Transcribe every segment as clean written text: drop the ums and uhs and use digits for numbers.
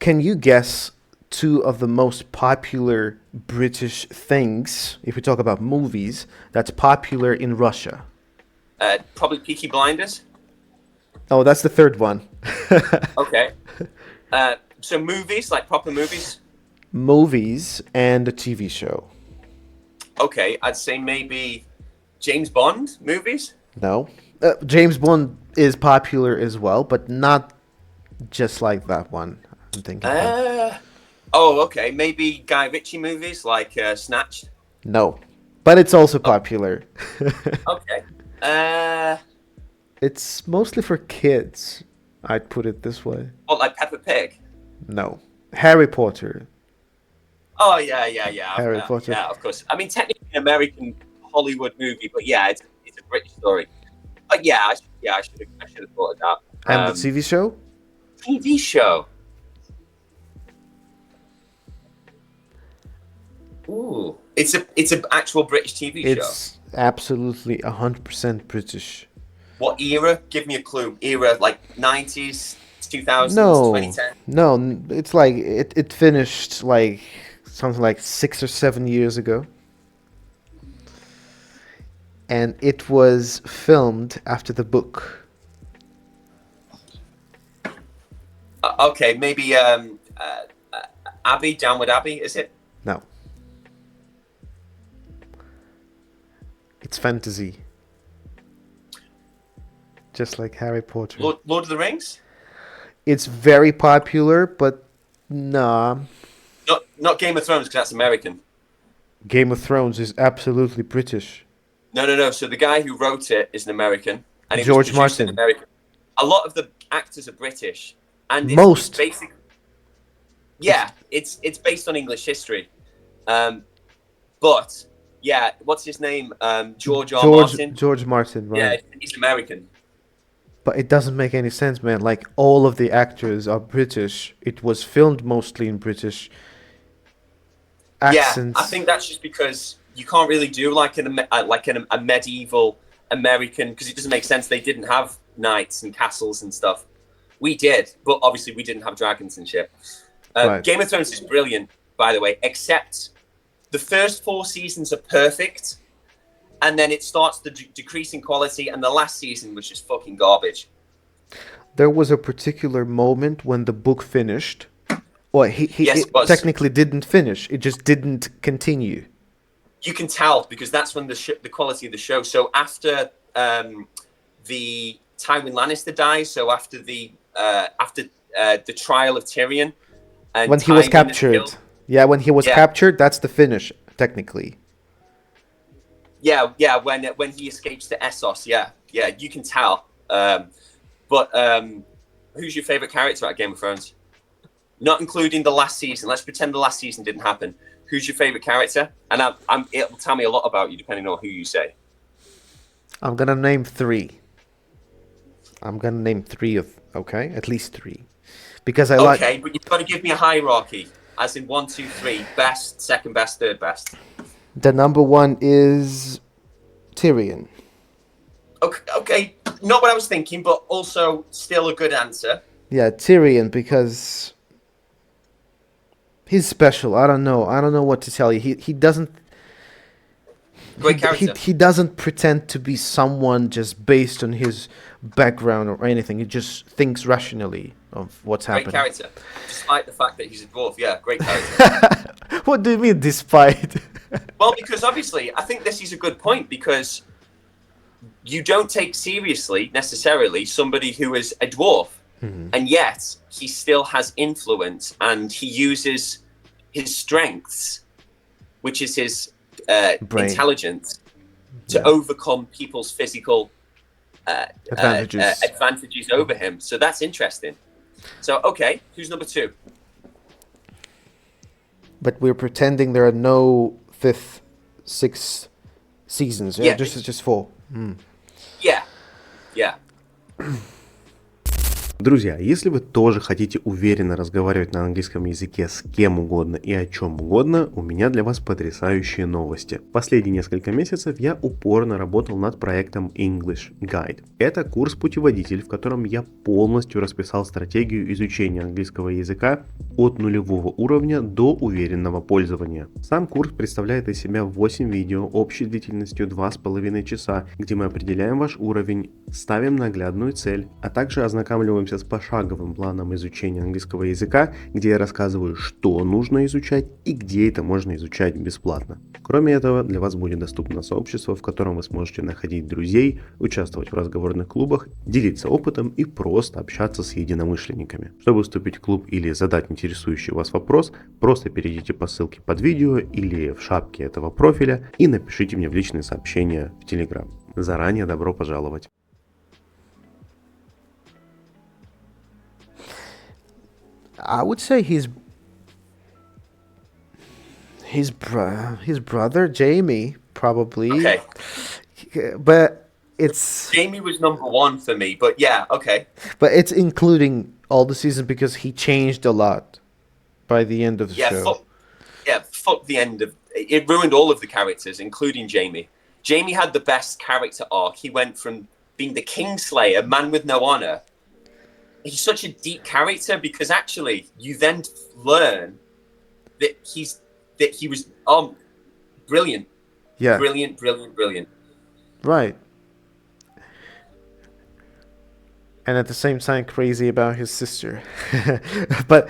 Can you guess two of the most popular British things, if we talk about movies, that's popular in Russia? Probably Peaky Blinders. Oh, that's the third one. Okay. So movies, like proper movies? Movies and a TV show. Okay, I'd say maybe James Bond movies? No. James Bond is popular as well, but not just like that one. I'm thinking. Okay. Maybe Guy Ritchie movies like Snatched? No. But it's also popular. Okay. It's mostly for kids. I'd put it this way. What, like Peppa Pig? No. Harry Potter. Oh, yeah. Harry Potter. Yeah, of course. I mean, technically an American Hollywood movie, but yeah, it's a British story. But yeah, I should have thought of that. And the TV show? TV show. Ooh, it's an actual British TV show. It's absolutely 100% British. What era? Give me a clue. Era like 90s, 2000s, No, 2010. no, it's like it finished like something like 6 or 7 years ago, and it was filmed after the book. Okay, maybe Abbey, Downward Abbey, is it? No, it's fantasy, just like Harry Potter. Lord of the Rings? It's very popular, but nah. Not Game of Thrones, because that's American. Game of Thrones is absolutely British. No. So the guy who wrote it is an American, and it George was produced in Martin. America. A lot of the actors are British, and Most. It's based on English history. But yeah, what's his name? George Martin. George Martin, right? Yeah, he's American. But it doesn't make any sense, man. Like, all of the actors are British. It was filmed mostly in British accents. Yeah, I think that's just because you can't really do like a medieval American, because it doesn't make sense. They didn't have knights and castles and stuff. We did, but obviously we didn't have dragons and shit. Right. Game of Thrones is brilliant, by the way, except the first 4 seasons are perfect. And then it starts to decrease in quality, and the last season was just fucking garbage. There was a particular moment when the book finished. Well, it technically didn't finish. It just didn't continue. You can tell, because that's when the quality of the show. So after the Tywin Lannister dies, so after the trial of Tyrion, and when he was captured. Yeah, when he was captured, that's the finish, technically. Yeah, when he escapes to Essos, yeah, you can tell. But who's your favorite character at Game of Thrones? Not including the last season. Let's pretend the last season didn't happen. Who's your favorite character? And it'll tell me a lot about you depending on who you say. I'm gonna name 3. Okay, at least 3, because I like. Okay, but you've got to give me a hierarchy, as in 1, 2, 3, best, second best, third best. The number 1 is Tyrion. Okay, not what I was thinking, but also still a good answer. Yeah, Tyrion, because he's special. I don't know what to tell you. He doesn't. Great character. He doesn't pretend to be someone just based on his background or anything. He just thinks rationally of what's happening. Great character, despite the fact that he's a dwarf. Yeah, great character. What do you mean, despite? Well, because obviously, I think this is a good point, because you don't take seriously necessarily somebody who is a dwarf, and yet he still has influence, and he uses his strengths, which is his intelligence, to overcome people's physical advantages over him. So that's interesting. So, okay, who's number 2? But we're pretending there are no 5th, 6th seasons. Yeah, just 4. Yeah. Друзья, если вы тоже хотите уверенно разговаривать на английском языке с кем угодно и о чем угодно, у меня для вас потрясающие новости. Последние несколько месяцев я упорно работал над проектом English Guide. Это курс-путеводитель, в котором я полностью расписал стратегию изучения английского языка от нулевого уровня до уверенного пользования. Сам курс представляет из себя 8 видео общей длительностью 2,5 часа, где мы определяем ваш уровень, ставим наглядную цель, а также ознакомливаемся с пошаговым планом изучения английского языка, где я рассказываю, что нужно изучать и где это можно изучать бесплатно. Кроме этого, для вас будет доступно сообщество, в котором вы сможете находить друзей, участвовать в разговорных клубах, делиться опытом и просто общаться с единомышленниками. Чтобы вступить в клуб или задать интересующий вас вопрос, просто перейдите по ссылке под видео или в шапке этого профиля и напишите мне в личные сообщения в Telegram. Заранее добро пожаловать! I would say his brother Jamie probably. Okay. But it's Jamie was number one for me, but yeah, okay. But it's including all the seasons because he changed a lot by the end of the show. Fuck the end of it. Ruined all of the characters, including Jamie. Jamie had the best character arc. He went from being the Kingslayer, man with no honor. He's such a deep character because actually you then learn that he was brilliant. Yeah. Brilliant. Right. And at the same time crazy about his sister. But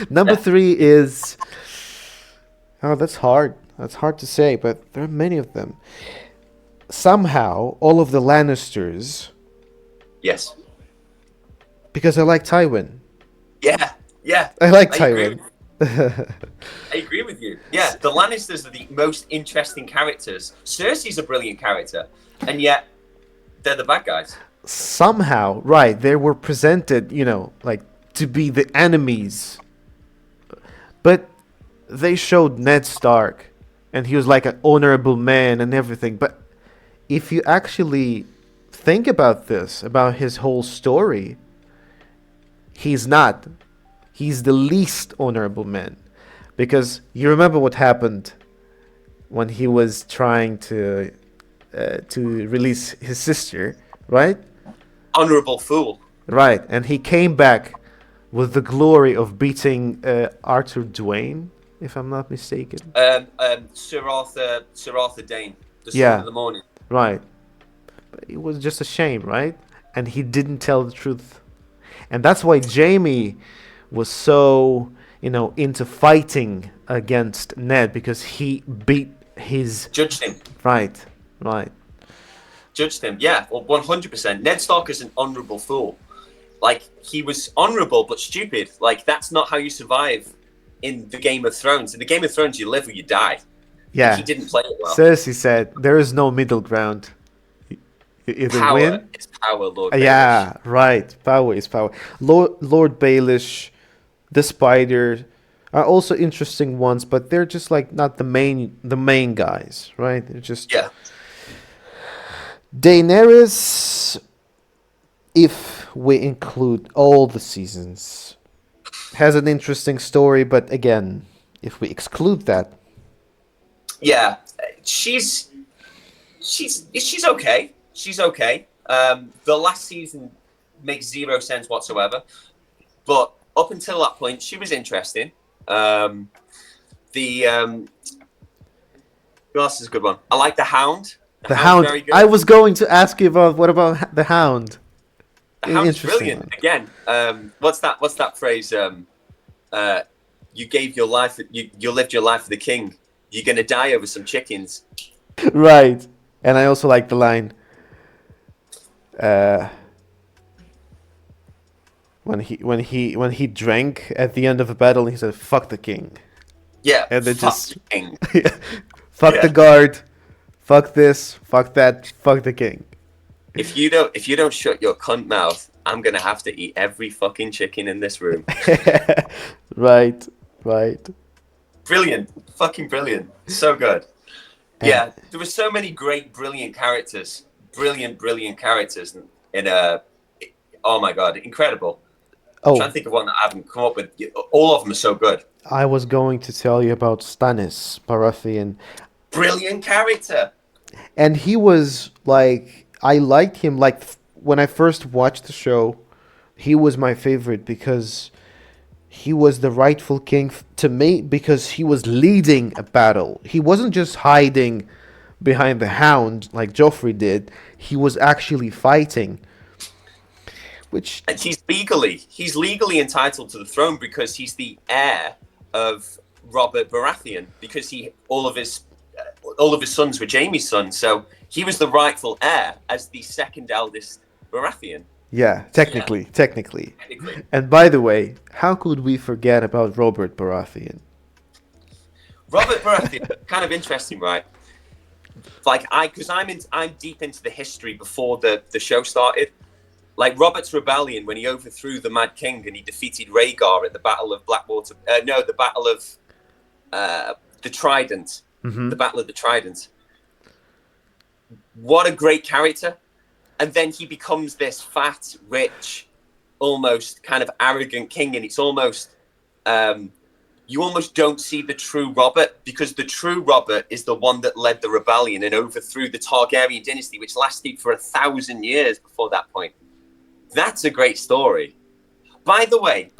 number 3 is that's hard. That's hard to say, but there are many of them. Somehow all of the Lannisters. Yes. Because I like Tywin. Yeah. I like Tywin. I agree with you. Yeah, the Lannisters are the most interesting characters. Cersei's a brilliant character, and yet they're the bad guys. Somehow, right, they were presented, like to be the enemies. But they showed Ned Stark, and he was like an honorable man and everything. But if you actually think about this, about his whole story, he's not. He's the least honorable man. Because you remember what happened when he was trying to release his sister, right? Honorable fool. Right, and he came back with the glory of beating Arthur Dwayne, if I'm not mistaken. Sir Arthur Dane, the son of the morning. Right. But it was just a shame, right? And he didn't tell the truth. And that's why Jamie was so, into fighting against Ned, because he beat his... Judged him. Right. Judged him, yeah, 100%. Ned Stark is an honourable fool. Like, he was honourable but stupid. Like, that's not how you survive in the Game of Thrones. In the Game of Thrones, you live or you die. Yeah. He didn't play it well. Cersei said, there is no middle ground. You either power win... is power, Lord Baelish. Yeah, right. Power is power. Lord Baelish, the Spider are also interesting ones, but they're just like not the main guys, right? They're just Daenerys, if we include all the seasons, has an interesting story, but again, if we exclude that, she's okay. She's okay. The last season makes zero sense whatsoever, but up until that point, she was interesting. Who else is a good one? I like the Hound. The Hound. Very good. I was going to ask you about what about the Hound? The Hound's brilliant. One. Again, what's that phrase? You gave your life. You lived your life for the king. You're gonna die over some chickens. Right. And I also like the line. When he drank at the end of the battle, he said, "Fuck the king." Yeah. And they fuck just the king. Fuck the guard. Fuck this. Fuck that. Fuck the king. If you don't shut your cunt mouth, I'm gonna have to eat every fucking chicken in this room. Right. Brilliant. Fucking brilliant. So good. Yeah, there were so many great, brilliant characters. Brilliant characters in a... Oh my god, incredible. I'm trying to think of one that I haven't come up with. All of them are so good. I was going to tell you about Stannis Baratheon. Brilliant character. And he was like... I liked him, like, when I first watched the show, he was my favorite because he was the rightful king to me because he was leading a battle. He wasn't just hiding behind the hound like Joffrey did. He was actually fighting. Which, and he's legally entitled to the throne because he's the heir of Robert Baratheon, because all of his sons were Jaime's sons, so he was the rightful heir as the second eldest Baratheon. yeah, technically. And by the way, how could we forget about Robert Baratheon? Robert Baratheon, kind of interesting, right? Like because I'm deep into the history before the show started. Like Robert's rebellion when he overthrew the Mad King and he defeated Rhaegar at the Battle of Blackwater. The Battle of the Trident. Mm-hmm. The Battle of the Trident. What a great character. And then he becomes this fat, rich, almost kind of arrogant king. And it's almost, you almost don't see the true Robert, because the true Robert is the one that led the rebellion and overthrew the Targaryen dynasty, which lasted for 1,000 years before that point. That's a great story. By the way,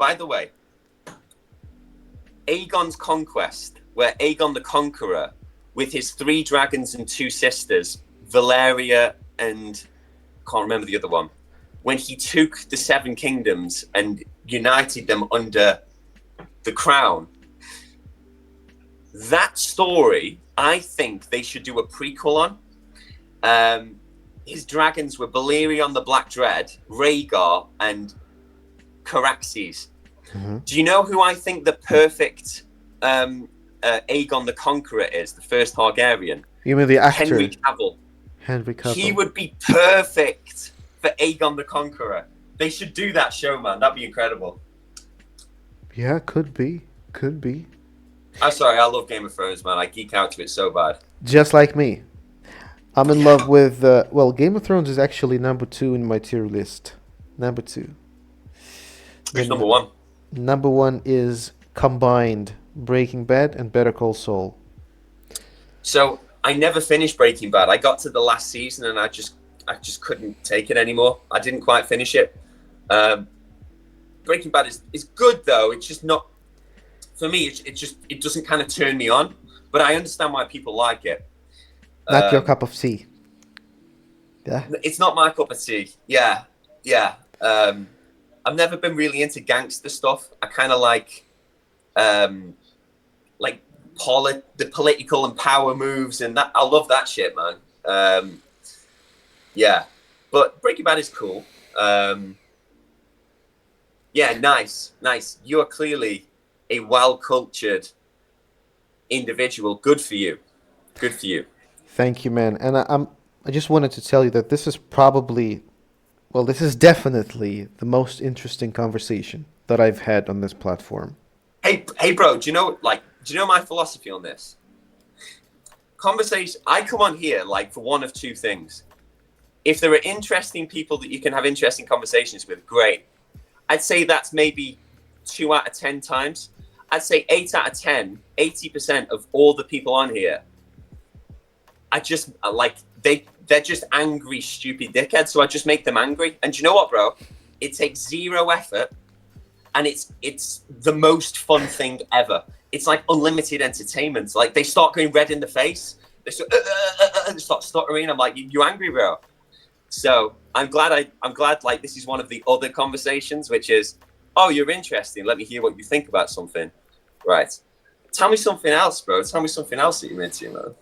Aegon's Conquest, where Aegon the Conqueror, with his 3 dragons and 2 sisters, Valeria and can't remember the other one, when he took the 7 kingdoms and united them under the crown, that story, I think they should do a prequel on. His dragons were Balerion the Black Dread, Rhaegar, and Caraxes. Mm-hmm. Do you know who I think the perfect Aegon the Conqueror is, the first Targaryen? You mean the actor? Henry Cavill. Henry Cavill. He would be perfect for Aegon the Conqueror. They should do that show, man. That'd be incredible. Yeah, could be. I'm sorry, I love Game of Thrones, man. I geek out to it so bad. Just like me. I'm in love with, Game of Thrones is actually number 2 in my tier list. Number 2. Who's number 1? Number 1 is combined Breaking Bad and Better Call Saul. So I never finished Breaking Bad. I got to the last season and I just couldn't take it anymore. I didn't quite finish it. Breaking Bad is good though. It's just not, for me, it doesn't kind of turn me on, but I understand why people like it. Not your cup of tea. Yeah. It's not my cup of tea. Yeah. I've never been really into gangster stuff. I kind of like the political and power moves and that. I love that shit, man. Yeah, but Breaking Bad is cool. Yeah, nice. You are clearly a well-cultured individual. Good for you. Thank you, man. And I just wanted to tell you that this is this is definitely the most interesting conversation that I've had on this platform. Hey, bro, do you know my philosophy on this? Conversation, I come on here for one of 2 things. If there are interesting people that you can have interesting conversations with, great. I'd say that's maybe 2 out of 10 times. I'd say 8 out of 10, 80% of all the people on here, they're just angry, stupid dickheads. So I just make them angry. And you know what, bro? It takes 0 effort, and it's the most fun thing ever. It's like unlimited entertainment. Like they start going red in the face. They start stuttering. I'm like, you angry, bro? So I'm glad this is one of the other conversations, which is, oh, you're interesting. Let me hear what you think about something. Right. Tell me something else, bro. Tell me something else that you're into, man.